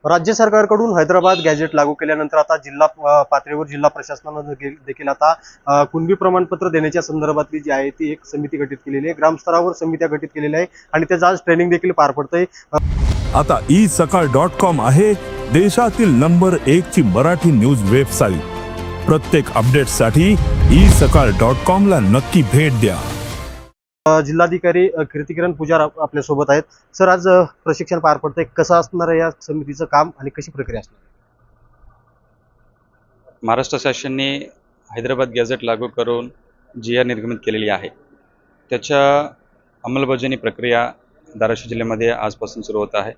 राज्य सरकारकडून हैदराबाद गॅजेट लागू केल्यानंतर आता जिल्हा पातळीवर जिल्हा प्रशासनानं देखील आता कुणबी प्रमाणपत्र देण्याच्या संदर्भातली जी आहे ती एक समिती गठीत केलेली आहे। ग्रामस्तरावर समित्या गठीत केलेल्या आहे आणि त्याचं आज ट्रेनिंग देखील पार पडतंय। आता isakal.com आहे देशातील नंबर 1 ची मराठी न्यूज वेबसाईट। प्रत्येक अपडेटसाठी isakal.com ला नक्की भेट द्या। जिल्हाधिकारी कीर्तिकिरण पुजार आपल्या सोबत आहेत। सर, आज प्रशिक्षण पार पडतंय, कसं असणार आहे या समितीचं काम आणि कशी प्रक्रिया असणार? महाराष्ट्र शासनाने हैदराबाद गॅझेट लागू करून GR निर्गमित केलेली आहे। त्याच्या अंमलबजावणी प्रक्रिया धाराशिव जिल्ह्यामध्ये आजपासून सुरू होत आहे।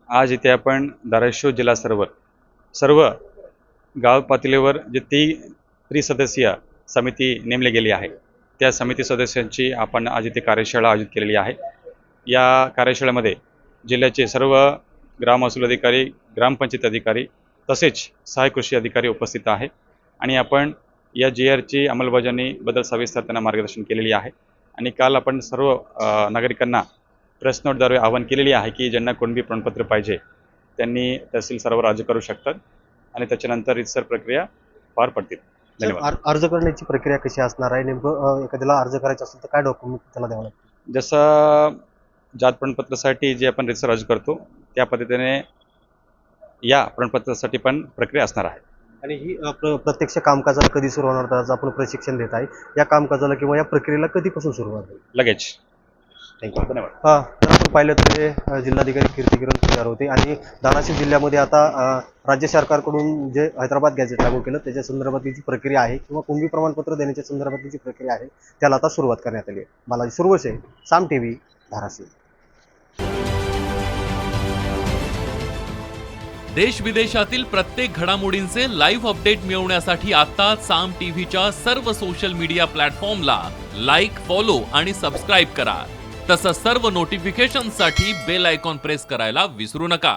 आज इथे आपण धाराशिव जिल्हा सर्व गाव पातळीवर जे त्रिसदस्यीय समिती नेमली गेली आहे त्या समिती सदस्यांची आपण आज इथे कार्यशाळा आयोजित केलेली आहे। या कार्यशाळेमध्ये जिल्ह्याचे सर्व ग्राम महसूल अधिकारी, ग्रामपंचायत अधिकारी तसेच सहाय्यक कृषी अधिकारी उपस्थित आहे आणि आपण या GRची अंमलबजावणीबद्दल सविस्तर त्यांना मार्गदर्शन केलेली आहे। आणि काल आपण सर्व नागरिकांना प्रेस नोटद्वारे आवाहन केलेली आहे की ज्यांना कुणबी प्रमाणपत्र पाहिजे त्यांनी तहसील स्तरावर अर्ज करू शकतात आणि त्याच्यानंतर रितसर प्रक्रिया पार पडतील। धन्यवाद। अर्ज करण्याची प्रक्रिया कशी असणार आहे? नेमकं एखाद्याला अर्ज करायचा असेल तर काय डॉक्युमेंट त्याला द्यावं लागतं? जसं जात प्रमाणपत्रासाठी जे आपण रितसर अर्ज करतो त्या पद्धतीने या प्रमाणपत्रासाठी पण प्रक्रिया असणार आहे। आणि ही प्रत्यक्ष कामकाजाला कधी सुरू होणार? तर आज आपण प्रशिक्षण देत आहे, या कामकाजाला किंवा या प्रक्रियेला कधीपासून सुरुवात होईल? लगेच। थँक्यू, धन्यवाद। तर आपण पाहिलं तर हे जिल्हाधिकारी कीर्तिकिरण पुजार होते आणि धाराशिव जिल्ह्यामध्ये आता राज्य सरकारकडून जे हैदराबाद गॅजेट लागू केलं त्याच्या संदर्भातली जी प्रक्रिया आहे किंवा कुणबी प्रमाणपत्र देण्याच्या संदर्भातली जी प्रक्रिया आहे त्याला आता सुरुवात करण्यात आली आहे। बालाजी सुरवसे, साम TV, धाराशिव। देश विदेशातील प्रत्येक घडामोडींचे लाईव्ह अपडेट मिळवण्यासाठी आता साम टीव्हीच्या सर्व सोशल मीडिया प्लॅटफॉर्मला लाईक, फॉलो आणि सबस्क्राईब करा। तसंच सर्व नोटिफिकेशनसाठी बेल आयकॉन प्रेस करायला विसरू नका।